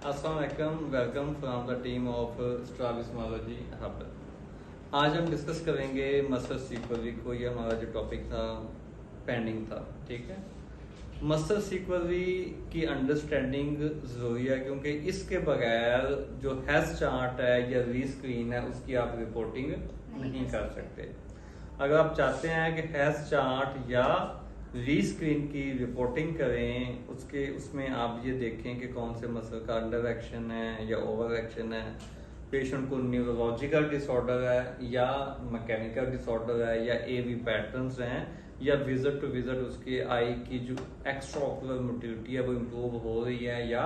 अस्सलाम welcome from the team of strabismology hub. आज हम डिस्कस करेंगे मसल सीक्वली को। ये हमारा जो टॉपिक था पेंडिंग था, ठीक है। मसल सीक्वली की अंडरस्टैंडिंग ज़रूरी है क्योंकि इसके बगैर जो हेल्थ चार्ट है या रीस्क्रीन है उसकी आप रिपोर्टिंग नहीं कर सकते। अगर आप चाहते हैं कि हेल्थ चार्ट या रीस्क्रीन की रिपोर्टिंग करें उसमें आप ये देखें कि कौन से मसल का अंडर एक्शन है या ओवर एक्शन है, पेशेंट को न्यूरोलॉजिकल डिसऑर्डर है या मैकेनिकल डिसऑर्डर है या एवी पैटर्न्स हैं या विजिट टू विजिट उसके आई की जो एक्स्ट्राओकुलर मोटिलिटी है वो इम्प्रूव हो रही है या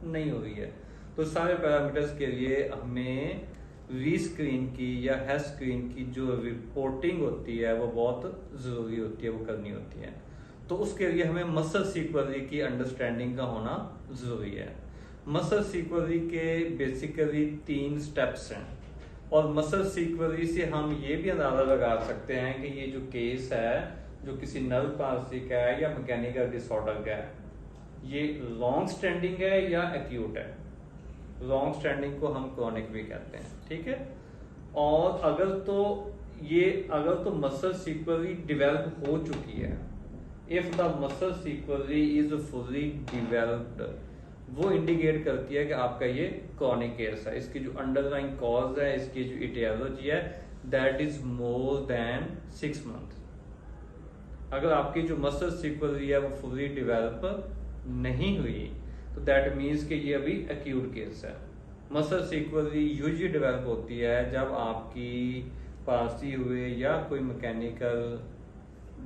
नहीं हो रही है। तो सारे पैरामीटर्स के लिए हमें रीस्क्रीन की या हेल्थ स्क्रीन की जो रिपोर्टिंग होती है वो बहुत ज़रूरी होती है, वो करनी होती है। तो उसके लिए हमें मसल सीक्वली की अंडरस्टैंडिंग का होना ज़रूरी है। मसल सीक्वली के बेसिकली 3 स्टेप्स हैं और मसल सीक्वली से हम ये भी अंदाज़ा लगा सकते हैं कि ये जो केस है जो किसी नर्व पाल्सी का है या मैकेनिकल डिसऑर्डर का है, ये लॉन्ग स्टैंडिंग है या एक्यूट है। लॉन्ग स्टैंडिंग को हम क्रॉनिक भी कहते हैं, ठीक है। और अगर तो मसल सीक्वली डिवेलप हो चुकी है, if the muscle sequelae is fully developed, वो इंडिकेट करती है कि आपका ये क्रॉनिक केस है। इसकी जो अंडरलाइंग कॉज है, इसकी जो इटियोलॉजी है, that is more than 6 month. अगर आपकी जो मसल सीक्वली है वो फुली डेवलप नहीं हुई तो दैट मीन्स कि ये अभी एक्यूट केस है। मसल सीक्वली यूजुअली डेवलप होती है जब आपकी पाल्सी हुए या कोई मैकेनिकल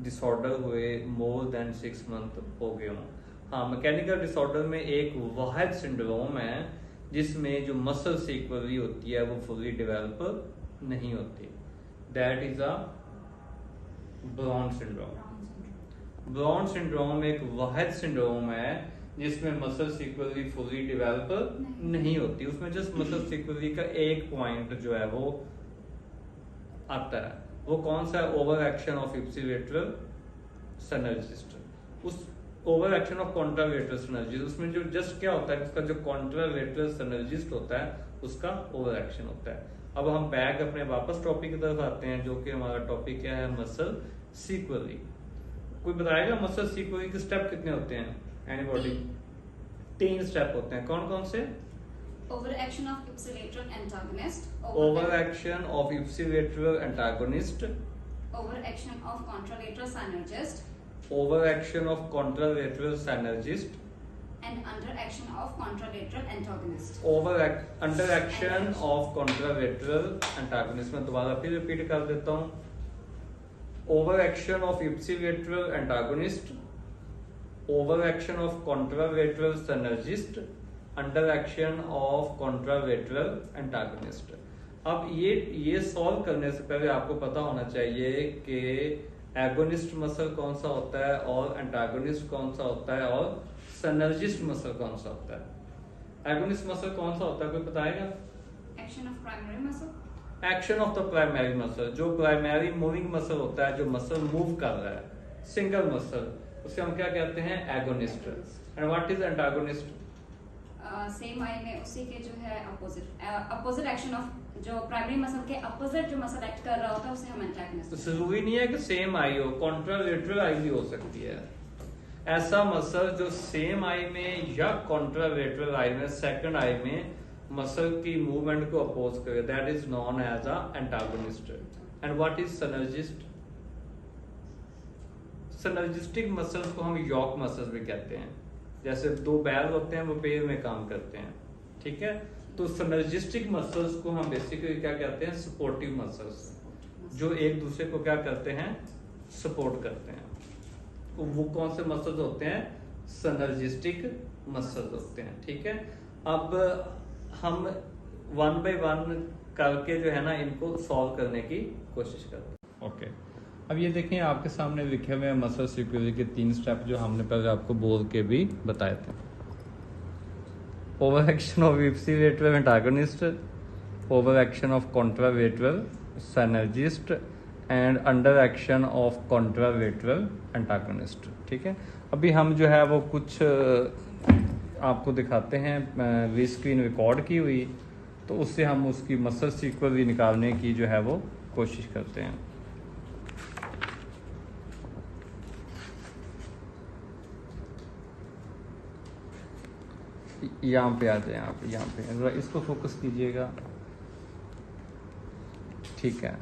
डिसऑर्डर हुए मोर देन 6 मंथ हो गए हों। हाँ, मैकेनिकल डिसऑर्डर में एक वाहिद सिंड्रोम है जिसमें जो मसल सीक्वली होती है वो फुली डेवलप नहीं होती, that is a brown syndrome. Brown syndrome एक वाहिद सिंड्रोम है जिसमें मसल सीक्वली फुली डेवलप नहीं होती, उसमें जस्ट मसल सीक्वली का एक पॉइंट जो है वो आता है। वो कौन सा है? Over action of ipsilateral synergist. उस over action of contralateral synergist, उसमें जो जस्ट क्या होता है, उसका जो कॉन्ट्रालेटरल सिनर्जिस्ट होता है उसका ओवर एक्शन होता है। अब हम बैक अपने वापस टॉपिक की तरफ आते हैं जो कि हमारा टॉपिक क्या है, मसल सीक्वली। कोई बताएगा मसल सीक्वली के स्टेप कितने होते हैं? एनीबॉडी? 3 स्टेप होते हैं। कौन कौन से? Over action of ipsilateral antagonist. Over action of ipsilateral antagonist. Over action of contralateral synergist. Over action of contralateral synergist. And under action of contralateral antagonist. Under action of contralateral antagonist. मैं दोबारा फिर repeat कर देता हूँ। Over action of ipsilateral antagonist. Over action of contralateral synergist. Under action of contralateral antagonist. अब ये solve करने से पहले आपको पता होना चाहिए कि एगोनिस्ट मसल कौन सा होता है और एंटागोनिस्ट कौन सा होता है और सिनर्जिस्ट मसल कौन सा होता है। एगोनिस्ट मसल कौन सा होता है, कोई बताएगा? Action of primary muscle. Action of the primary muscle, जो प्राइमरी मूविंग मसल होता है, जो मसल मूव कर रहा है, सिंगल मसल, उसे हम क्या कहते हैं? Agonist. And what is antagonist? Same eye में उसी के जो है अपोजिट एक्शन ऑफ जो प्राइमरी मसल के अपोजिट जो मसल एक्ट कर रहा होता है उसे हम एंटागोनिस्ट। तो जरूरी नहीं है कि सेम आई हो, कॉन्ट्रालेटरल आई भी हो सकती है। ऐसा मसल जो सेम आई में या कॉन्ट्रालेटरल आई में, सेकंड आई में मसल की मूवमेंट को अपोज करे, that is known as a antagonist. And what is synergist? Synergistic muscles को हम यॉक मसल्स भी कहते हैं। जैसे 2 बैल होते हैं वो पेयर में काम करते हैं, ठीक है। तो सिनर्जिस्टिक मसल्स को हम बेसिकली क्या कहते हैं? सपोर्टिव मसल्स, जो एक दूसरे को क्या करते हैं? सपोर्ट करते हैं। तो वो कौन से मसल्स होते हैं? सिनर्जिस्टिक मसल्स होते हैं, ठीक है। अब हम 1 by 1 करके जो है ना इनको सॉल्व करने की कोशिश करते हैं। ओके, अब ये देखें आपके सामने लिखे हुए मसल सीक्वली के 3 स्टेप जो हमने पहले आपको बोल के भी बताए थे। Over action of ipsilateral antagonist, over action of contralateral synergist and under action of contralateral antagonist, ठीक है। अभी हम जो है वो कुछ आपको दिखाते हैं वी स्क्रीन रिकॉर्ड की हुई, तो उससे हम उसकी मसल सीक्वेंस निकालने की जो है वो कोशिश करते हैं। यहाँ पे आ जाए, आप यहाँ पे ज़रा इसको फोकस कीजिएगा। ठीक है,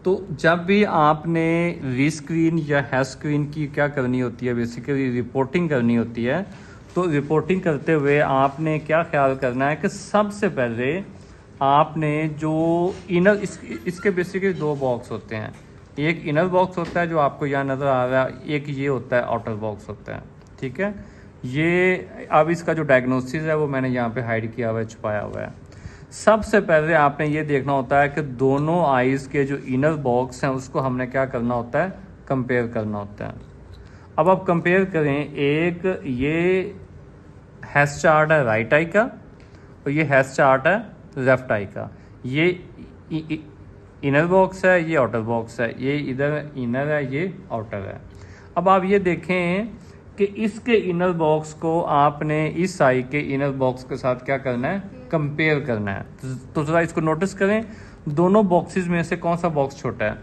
तो जब भी आपने वी स्क्रीन या हैश स्क्रीन की क्या करनी होती है, बेसिकली रिपोर्टिंग करनी होती है, तो रिपोर्टिंग करते हुए आपने क्या ख्याल करना है कि सबसे पहले आपने जो इसके बेसिकली दो बॉक्स होते हैं। एक इनर बॉक्स होता है जो आपको यहाँ नज़र आ रहा है, एक ये होता है आउटर बॉक्स होता है। ठीक है, ये अब इसका जो डायग्नोसिस है वो मैंने यहाँ पे हाइड किया हुआ है, छुपाया हुआ है। सबसे पहले आपने ये देखना होता है कि दोनों आइज़ के जो इनर बॉक्स हैं उसको हमने क्या करना होता है, कंपेयर करना होता है। अब आप कंपेयर करें, एक ये हैश चार्ट है राइट आई का और ये हैश चार्ट है लेफ्ट आई का। ये इनर बॉक्स है, ये आउटर बॉक्स है, ये इधर इनर है, ये आउटर है। अब आप ये देखें कि इसके इनर बॉक्स को आपने इस आई के इनर बॉक्स के साथ क्या करना है, कंपेयर करना है। तो जरा इसको नोटिस करें, दोनों बॉक्सेस में से कौन सा बॉक्स छोटा है,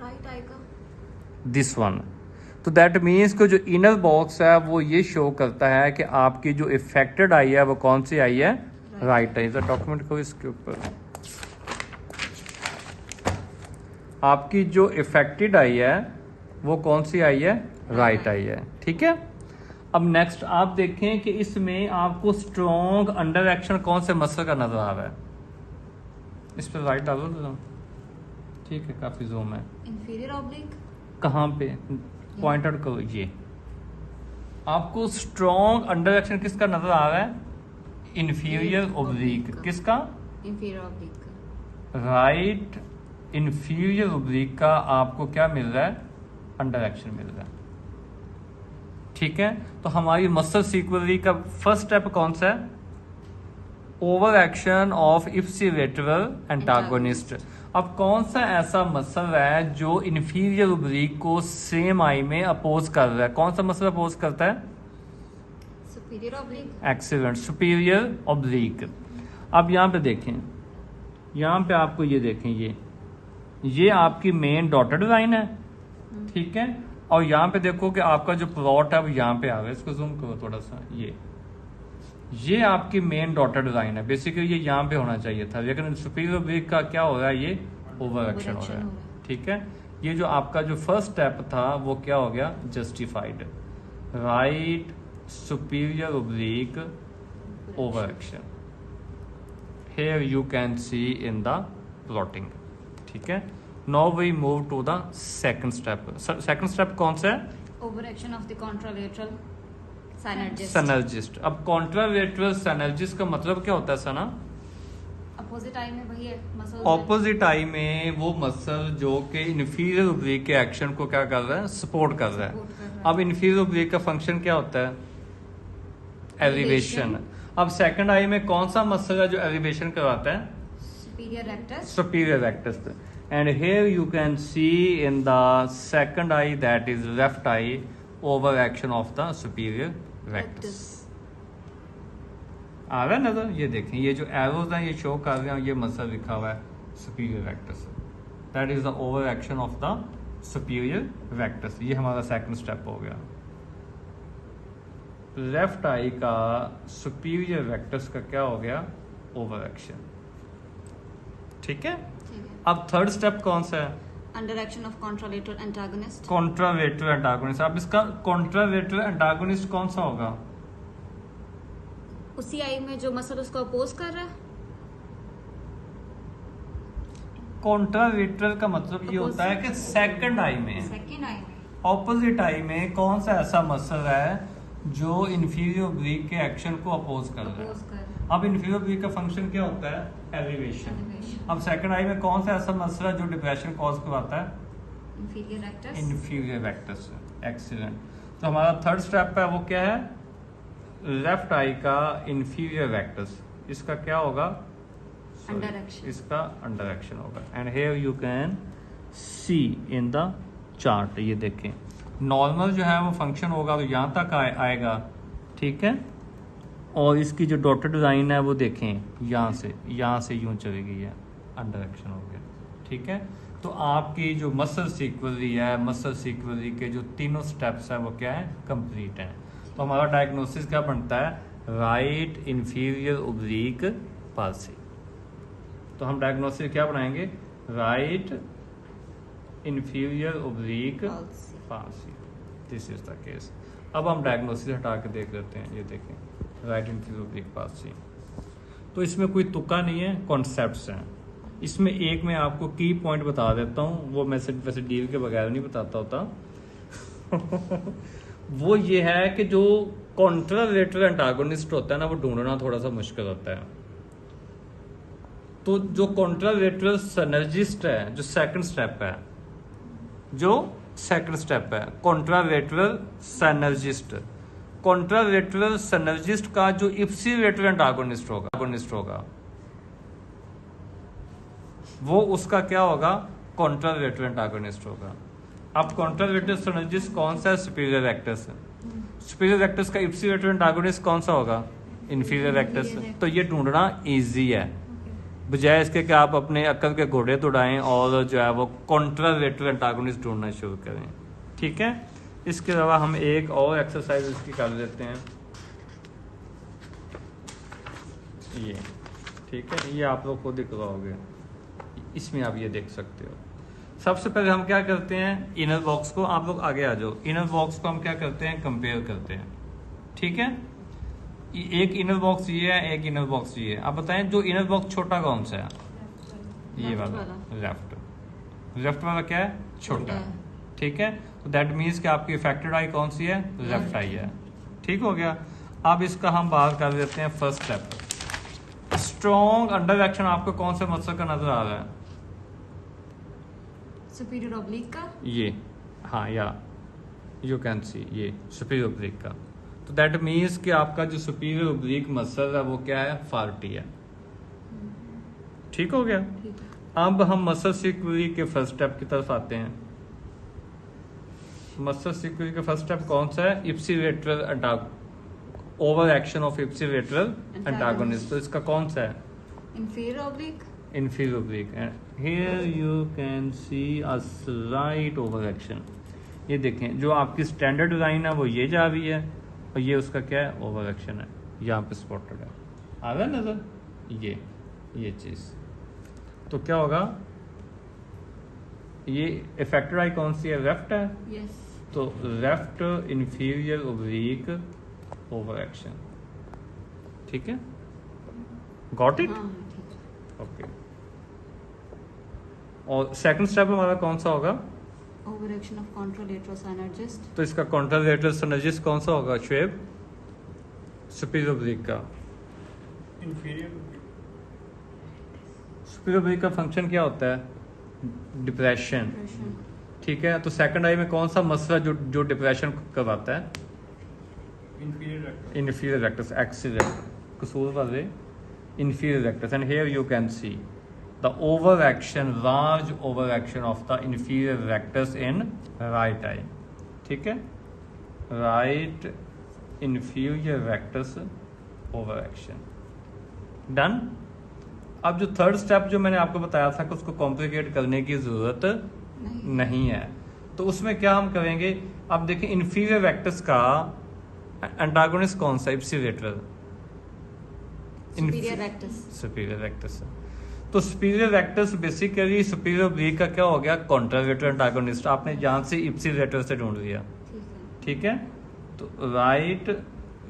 राइट आई का, दिस वन। तो दैट मीन्स कि जो इनर बॉक्स है वो ये शो करता है कि आपकी जो इफेक्टेड आई है वो कौन सी आई है, राइट आई। डॉक्यूमेंट को इसके ऊपर, आपकी जो इफेक्टेड आई है वो कौन सी आई है, राइट आई है। ठीक है, अब नेक्स्ट आप देखें कि इसमें आपको स्ट्रॉन्ग अंडर एक्शन कौन से मसल का नजर आ रहा है। इस पर राइट डालो जरा। ठीक है, काफी जूम है। इंफीरियर ऑब्लिक कहाँ पे, पॉइंट आउट करो। ये आपको स्ट्रॉन्ग अंडर एक्शन किसका नजर आ रहा है, इंफीरियर ओब्लिक। किसका, इंफीरियर ऑब्लिक का। राइट इंफीरियर ओब्लिक का आपको क्या मिल रहा है, अंडर एक्शन मिल रहा है। ठीक है, तो हमारी मसल सीक्वेंस का फर्स्ट स्टेप कौन सा है, over action of ipsilateral antagonist. अब कौन सा ऐसा मसल है जो इंफीरियर ओब्लिक को सेम आई में अपोज कर रहा है, कौन सा मसल अपोज करता है, superior oblique. Excellent, superior oblique. अब यहाँ पे देखें, यहाँ पे आपको ये देखें, ये आपकी मेन डॉटेड लाइन है। ठीक है, और यहाँ पे देखो कि आपका जो प्लॉट है वो यहाँ पे आ रहा है। इसको जूम करो थोड़ा सा। ये आपकी मेन डॉटेड लाइन है, बेसिकली ये यहाँ पे होना चाहिए था, लेकिन सुपीरियर ओब्लिक का क्या हो रहा है, ये ओवर एक्शन हो रहा है। ठीक है, ये जो आपका जो फर्स्ट स्टेप था वो क्या हो गया, justified. Right superior oblique over action, here you can see in the plotting। ठीक है, now we move to the second step। second step कौन सा है, over action of the contralateral synergist. Synergist. अब कॉन्ट्रालेटरल सिनर्जिस्ट का मतलब क्या होता है सना, अपोजिट आई में वही है मसल, ऑपोजिट आई में वो मसल जो कि इंफीरियर ओब्लिक के एक्शन को क्या कर रहा है, सपोर्ट कर रहा है। अब इंफीरियर ओब्लिक का फंक्शन क्या होता है, एलिवेशन। अब सेकंड आई में कौन सा मसल है जो एलिवेशन करवाता है, superior rectus. Superior rectus. And here you can see in the second eye that is left eye, over action of the superior rectus. आ रहा है नजर, ये देखें, ये जो एरोज हैं ये शो कर रहे हैं, ये मसल लिखा हुआ है superior rectus, that is the over action of the superior rectus. ये हमारा सेकंड स्टेप हो गया। लेफ्ट आई का सुपीरियर रेक्टस का क्या हो गया, ओवर एक्शन। ठीक है, अब थर्ड स्टेप कौन सा है, under action of contralateral antagonist. Contralateral antagonist. अब इसका कॉन्ट्रालेटरल एंटागोनिस्ट कौन सा होगा, उसी आई में जो मसल उसको अपोज कर रहा है। कॉन्ट्रालेटरल का मतलब ये होता है कि सेकंड आई में, सेकंड आई में, ऑपोजिट आई में कौन सा ऐसा मसल है जो इंफीरियर ओब्लिक के एक्शन को अपोज कर रहा है। अब इंफीरियर ओब्लिक का फंक्शन क्या होता है, एलिवेशन। अब सेकंड आई में कौन सा ऐसा मसल है जो डिप्रेशन कॉज करवाता है, inferior rectus. Inferior rectus. Excellent. तो हमारा थर्ड स्टेप है वो क्या है, लेफ्ट आई का इंफीरियर रेक्टस, इसका क्या होगा, अंडर एक्शन, इसका अंडर एक्शन होगा। And here you can see in the chart, ये देखें नॉर्मल जो है वो फंक्शन होगा तो यहाँ तक आएगा। ठीक है, और इसकी जो डॉटेड लाइन है वो देखें, यहाँ से यूँ चली गई है, अंडर एक्शन हो गया। ठीक है, तो आपकी जो मसल सीक्वेंसी है, मसल सीक्वेंसी के जो तीनों स्टेप्स हैं वो क्या है, कंप्लीट हैं। तो हमारा डायग्नोसिस क्या बनता है, राइट इंफीरियर ओब्लिक पाल्सी। तो हम डायग्नोसिस क्या बनाएंगे, right inferior oblique palsy, this is the case. अब हम डायग्नोसिस हटा के देख लेते हैं, ये देखें राइट इंफीरियर ओब्लिक पाल्सी। तो इसमें कोई तुक्का नहीं है, कॉन्सेप्ट्स हैं। इसमें एक मैं आपको की पॉइंट बता देता हूँ, वो मैं वैसे डील के बगैर नहीं बताता होता वो ये है कि जो कॉन्ट्रालेटरल एंटागोनिस्ट होता है ना, वो ढूंढना थोड़ा सा मुश्किल होता है। तो जो कॉन्ट्रालेटरल सिनर्जिस्ट है, जो सेकंड स्टेप है, कॉन्ट्रालेटरल सिनर्जिस्ट, कॉन्ट्रालेटरल सिनर्जिस्ट का जो इप्सिलेटरल एंटागोनिस्ट होगा वो उसका क्या होगा, कॉन्ट्रालेटरल एंटागोनिस्ट होगा। अब कॉन्ट्रालेटरल सिनर्जिस्ट कौन सा है, सुपीरियर रेक्टस है। सुपीरियर रेक्टस का इप्सिलेटरल एंटागोनिस्ट कौन सा होगा, इन्फीरियर रेक्टस। तो ये ढूंढना इजी है, बजाय इसके कि आप अपने अक्ल के घोड़े तोड़ाएं और जो है वो कॉन्ट्रालेटरल एंटागोनिस्ट ढूंढना शुरू करें। ठीक है, इसके अलावा हम एक और एक्सरसाइज इसकी कर लेते हैं, ये ठीक है, ये आप लोग खुद ही करवाओगे, इसमें आप ये देख सकते हो। सबसे पहले हम क्या करते हैं, इनर बॉक्स को, आप लोग आगे आ जाओ, इनर बॉक्स को हम क्या करते हैं, कंपेयर करते हैं। ठीक है, एक इनर बॉक्स ये है, एक इनर बॉक्स ये है। आप बताएं जो इनर बॉक्स छोटा कौन सा है, ये वाला लेफ्ट वाला क्या है, छोटा है। ठीक है, तो दैट मीन्स कि आपकी इफेक्टेड आई कौन सी है, लेफ्ट आई है। ठीक हो गया। अब इसका हम बाहर कर देते हैं first step. Strong under action आपको कौन से मसल का नजर आ रहा है, सुपीरियर ऑब्लिक का, ये, हाँ, या यू कैन सी ये सुपीरियर ओब्लिक का। तो दैट मीन्स कि आपका जो सुपीरियर ओब्लिक मसल है वो क्या है, फार्टी है। ठीक हो गया। अब हम मसल सीक्वेंसी के फर्स्ट स्टेप की तरफ आते हैं। मसल सीक्वेंसी का फर्स्ट स्टेप कौन सा है, ipsilateral over action of ipsilateral antagonist. तो इसका कौन सा है, inferior oblique, inferior oblique, and here you can see a slight overreaction। ये देखें जो आपकी स्टैंडर्ड लाइन है वो ये जा रही है और ये उसका क्या है, ओवरएक्शन है, यहाँ पे स्पॉटेड है, आ रहा है नजर, ये चीज। तो क्या होगा, ये इफेक्टेड आई कौन सी है, लेफ्ट है। yes, तो लेफ्ट इंफीरियर ओब्लिक ओवरएक्शन। ठीक है, गॉट इट, हाँ ठीक है। ओके। और सेकंड स्टेप हमारा कौन सा होगा, ओवरएक्शन ऑफ कॉन्ट्रालेटरल सिनर्जिस्ट। तो इसका कॉन्ट्रालेटरल सिनर्जिस्ट कौन सा होगा, शुएब, सुपीरियर ओब्लिक का। सुपीरियर ओब्लिक का फंक्शन क्या होता है, डिप्रेशन। ठीक है, तो सेकंड आई में कौन सा मसला जो डिप्रेशन करवाता है, inferior rectus, axis कसूर वाले inferior rectus, and here you can see the overaction, large overaction of the inferior rectus in right eye। ठीक है, right inferior rectus overaction done. अब जो थर्ड स्टेप जो मैंने आपको बताया था कि उसको कॉम्प्लिकेट करने की जरूरत नहीं है, तो उसमें क्या हम करेंगे, अब देखिए inferior rectus का एंटागोनिस्ट कौन सा, इप्सिलेटरल, सुपीरियर रेक्टस। तो superior rectus basically superior oblique का क्या हो गया, कॉन्ट्रालेटरल एंटागोनिस्ट। आपने यहाँ से इप्सिलेटर से ढूंढ लिया। ठीक है, तो right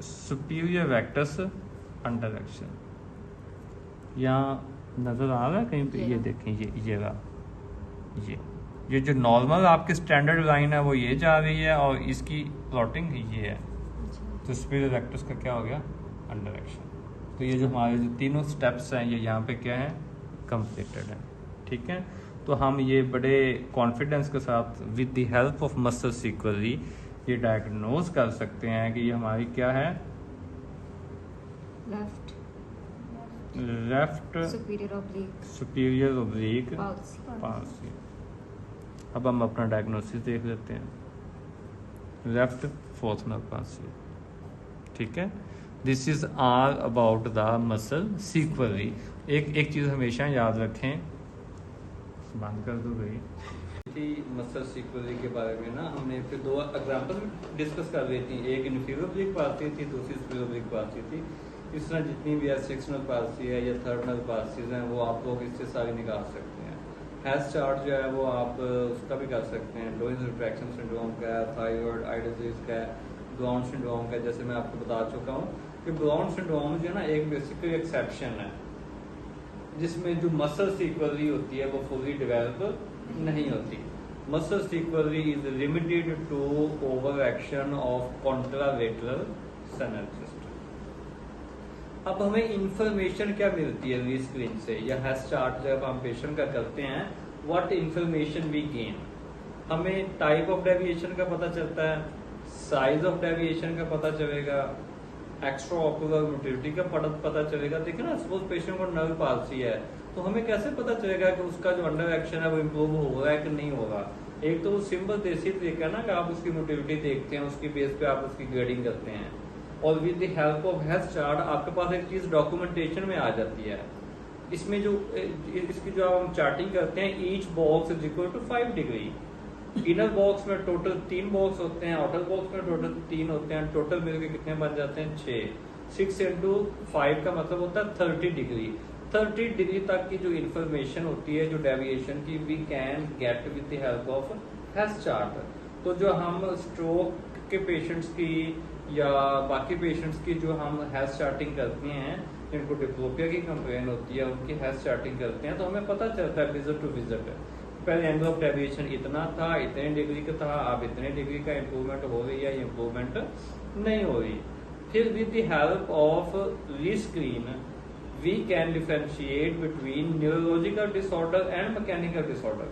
superior rectus under action, यहाँ नजर आ रहा है कहीं पे, ये देखें, ये रहा, ये जो नॉर्मल आपकी स्टैंडर्ड लाइन है वो ये जा रही है और इसकी प्लॉटिंग ये है। तो सुपीरियर रेक्टस का क्या हो गया, अंडर एक्शन। तो ये जो हमारे जो तीनों स्टेप्स हैं ये यहाँ पे क्या है, कंप्लीटेड है। ठीक है, तो हम ये बड़े कॉन्फिडेंस के साथ with the help of muscle sequelae ये डायग्नोज कर सकते हैं कि ये हमारी क्या है, लेफ्ट सुपीरियर ओब्लिक पाल्सी। अब हम अपना डायग्नोसिस देख लेते हैं, लेफ्ट फोर्थ नर्व पाल्सी। ठीक है, this is all about the muscle sequelae. एक चीज़ हमेशा याद रखें, बंद कर दो गई थी मसल सीक्वली के बारे में ना, हमने फिर दो एग्जाम्पल डिस्कस कर रही थी, एक इन्फीरियर ओब्लिक पार्सी थी, दूसरी सुपीरियर ओब्लिक पार्सी थी। इस तरह जितनी भी सेक्शनल पार्सी है या थर्डनल पार्सीज हैं वो आप लोग इससे सारी निकाल सकते हैं। हैस चार्ट जो है वो आप उसका भी कर सकते हैं, डोइंस रिट्रैक्शन सिंड्रोम का है, थायराइड आई डिजीज का है, ब्राउन सिंड्रोम का। जैसे मैं आपको बता चुका हूँ कि ब्राउन सिंड्रोम जो है ना एक बेसिकली एक्सेप्शन है जिसमें जो मसल सीक्वली होती है वो फुली डेवलप नहीं होती। Muscle sequelae is limited to over action of contralateral synergist. अब हमें इंफॉर्मेशन क्या मिलती है वी स्क्रीन से या हैस चार्ट जब हम पेशेंट का करते हैं, व्हाट इंफॉर्मेशन वी गेन। हमें टाइप ऑफ डेविएशन का पता चलता है, साइज ऑफ डेविएशन का पता चलेगा, एक्स्ट्रा ऑक्यूलर मोटिलिटी का पता चलेगा। देखिए ना, सपोज पेशेंट को नर्व पाल्सी है तो हमें कैसे पता चलेगा कि उसका जो अंडर एक्शन है वो इम्प्रूव हो रहा है कि नहीं होगा। एक तो वो सिंपल देसी तरीका ना कि आप उसकी मोटिलिटी देखते हैं, उसकी बेस पे आप उसकी ग्रेडिंग करते हैं, और with the help of Hess chart आपके पास एक चीज डॉक्यूमेंटेशन में आ जाती है। इसमें जो इसकी जो हम चार्टिंग करते हैं, each box is equal to 5 degree. Inner box में टोटल 3 बॉक्स होते हैं, आउटर बॉक्स में टोटल 3 होते हैं, टोटल मिलकर कितने बन जाते हैं 6। 6 into 5 का मतलब होता है 30 डिग्री। 30 डिग्री तक की जो इंफॉर्मेशन होती है जो डेविएशन की, we can get with the help of Hess chart. तो जो हम स्ट्रोक के पेशेंट्स की या बाकी पेशेंट्स की जो हम हैस चार्टिंग करते हैं, जिनको डिप्लोपिया की कंप्लेन होती है, उनकी हैस चार्टिंग करते हैं तो हमें पता चलता है विजिट टू विजिट पहले एंगल ऑफ डेविएशन इतना था, इतने डिग्री का था, अब इतने डिग्री का इम्प्रूवमेंट हो रही है, इम्प्रूवमेंट नहीं हो रही। फिर with the help of rescreen we can differentiate between neurological disorder and mechanical disorder।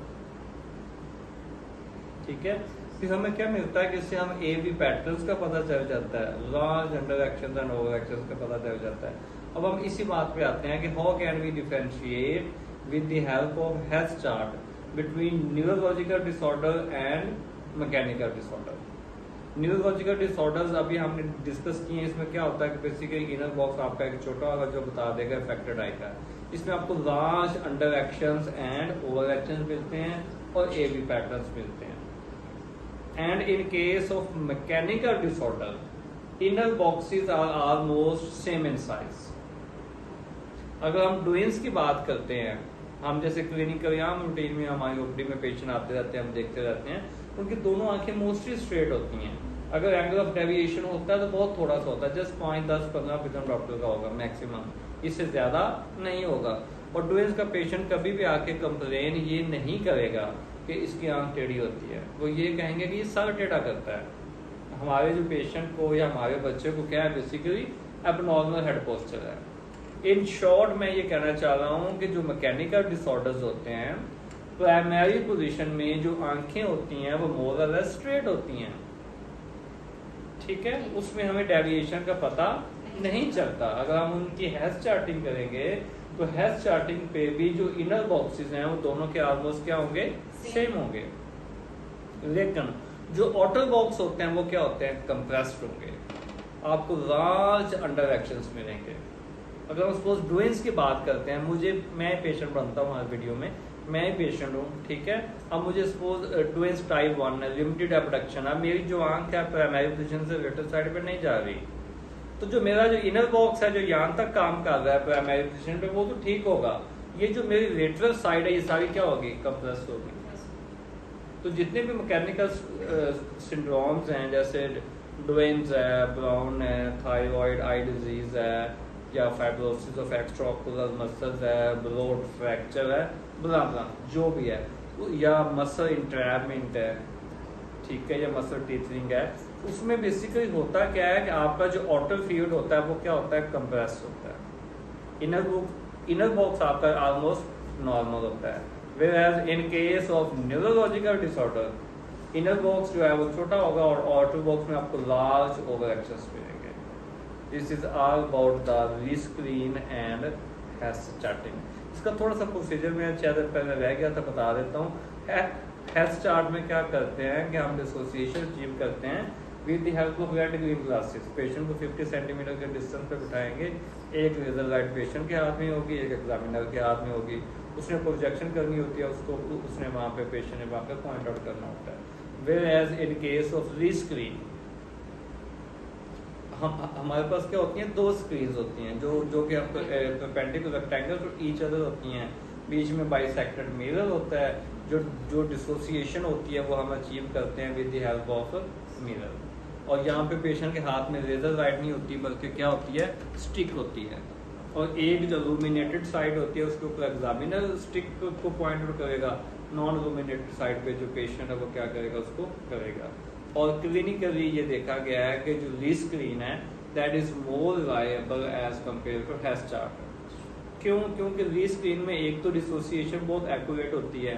ठीक है, फिर हमें क्या मिलता है कि इससे हम ए बी पैटर्न्स का पता चल जाता है, large under action and over action का पता चल जाता है। अब हम इसी बात पे आते हैं कि how can we differentiate with the help of Hess chart between neurological disorder and mechanical disorder. Neurological disorders अभी हमने डिस्कस किए हैं। इसमें क्या होता है कि बेसिकली इनर बॉक्स आपका एक छोटा होगा जो बता देगा अफेक्टेड आई का। इसमें आपको large under actions and over actions मिलते हैं और ए बी पैटर्न्स मिलते हैं। And in case of mechanical disorder inner boxes are almost same in size. अगर हम डुइंस की बात करते हैं, हम जैसे क्लिनिकल या रूटीन में हमारी ओपीडी में पेशेंट आते रहते हैं, हम देखते रहते हैं, उनकी दोनों आंखें मोस्टली स्ट्रेट होती हैं। अगर एंगल ऑफ डेविएशन होता है तो बहुत थोड़ा सा होता है, जस्ट 5, 10, 15 विजन डॉक्टर का होगा मैक्सिमम, इससे ज्यादा नहीं होगा। और डुइंस का पेशेंट कभी भी आके कंप्लेन ये नहीं करेगा कि इसकी आंख टेढ़ी होती है, वो ये कहेंगे कि ये सर टेढ़ा करता है। हमारे जो पेशेंट को या हमारे बच्चे को क्या है, बेसिकली एबनॉर्मल हेड पोस्चर है। इन शॉर्ट मैं ये कहना चाह रहा हूँ कि जो मैकेनिकल डिसऑर्डर्स होते हैं, प्राइमरी पोजीशन में जो आंखें होती हैं वो मोर और लेस स्ट्रेट होती हैं। ठीक है, उसमें हमें डेविएशन का पता नहीं चलता। अगर हम उनकी हैस चार्टिंग करेंगे तो हैस चार्टिंग पे भी जो इनर बॉक्सेस हैं वो दोनों के ऑलमोस्ट क्या होंगे, सेम होंगे। लेकिन जो आउटर बॉक्स होते हैं वो क्या होते हैं, कंप्रेस्ड होंगे, आपको लार्ज अंडर एक्शंस मिलेंगे। अगर हम सपोज डुइंस की बात करते हैं, मैं पेशेंट बनता हूँ हर वीडियो में, मैं पेशेंट हूँ, ठीक है। अब मुझे सपोज डुइंस टाइप 1 है, लिमिटेड एबडक्शन है, मेरी जो आंख है प्राइमरी पोजीशन से लेटरल साइड पे नहीं जा रही, तो जो मेरा जो इनर बॉक्स है जो यहाँ तक काम कर रहा है प्राइमरी पोजीशन पे वो तो ठीक होगा। ये जो मेरी लेटरल साइड है ये सारी क्या होगी, कंप्रेस होगी। तो जितने भी मैकेनिकल सिंड्रोम्स हैं जैसे डुइंस है, ब्राउन है, थायराइड आई डिजीज है, या फाइब्रोसिस ऑफ एक्स्ट्राऑक्यूलर मसल्स है, ब्रोड फ्रैक्चर है, ब्ला ब्ला जो भी है, या मसल इंट्रैपमेंट है, ठीक है, या मसल टीथरिंग है, उसमें बेसिकली होता क्या है कि आपका जो आउटर फील्ड होता है वो क्या होता है, कंप्रेस होता है। इनर बॉक्स आपका ऑलमोस्ट नॉर्मल होता है। Whereas in case of neurological disorder, inner box जो है वो छोटा होगा और आउटर बॉक्स में आपको लार्ज ओवर एक्सेस मिलेंगे। This is all about the rescreen and Hess charting. इसका थोड़ा सा प्रोसीजर में शायद पहले रह गया था, बता देता हूँ। हैस चार्ट में क्या करते हैं कि हम डिसोसिएशन अचीव करते हैं with the help of red green glasses patient को 50 सेंटीमीटर के डिस्टेंस पे बिठाएंगे, एक लेजर लाइट पेशेंट के हाथ में होगी, एक एग्जामिनर के हाथ में होगी, उसने प्रोजेक्शन करनी होती है उसको, उसने वहाँ पे पेशेंट ने वहाँ पे पॉइंट आउट करना होता है। Whereas in case of rescreen हमारे पास क्या होती हैं, 2 स्क्रीन होती हैं जो कि आपको परपेंडिकुलर रेक्टेंगल और ईच अदर होती हैं, बीच में बाइसेक्टेड मिरर होता है, जो डिसोसिएशन होती है वो हम अचीव करते हैं with the help of mirror. और यहाँ पे पेशेंट के हाथ में लेजर लाइट नहीं होती बल्कि क्या होती है, स्टिक होती है, और एक जो लुमिनेटेड साइड होती है उसके ऊपर एग्जामिनर स्टिक को पॉइंट आउट करेगा, नॉन लुमिनेटेड साइड पे जो पेशेंट है वो क्या करेगा, उसको करेगा। और क्लिनिकली ये देखा गया है कि जो री-स्क्रीन है that is more reliable as compared to Hess chart. क्यों? क्योंकि री-स्क्रीन में एक तो डिसोसिएशन बहुत एक्यूरेट होती है,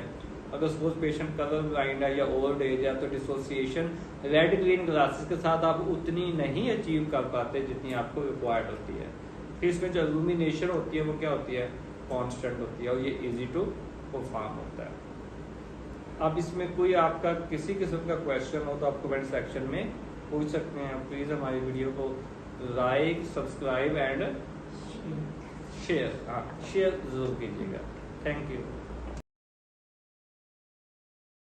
अगर सपोज पेशेंट कलर ब्लाइंड है या ओल्ड एज है तो डिसोसिएशन रेड ग्रीन ग्लासेस के साथ आप उतनी नहीं अचीव कर पाते जितनी आपको रिक्वायर्ड होती है। फिर इसमें जो इल्यूमिनेशन होती है वो क्या होती है, कांस्टेंट होती है, और ये इजी टू परफॉर्म होता है। अब इसमें कोई आपका किसी किस्म का क्वेश्चन हो तो आप कमेंट सेक्शन में पूछ सकते हैं। प्लीज़ हमारी वीडियो को लाइक, सब्सक्राइब एंड शेयर जरूर कीजिएगा। Thank you.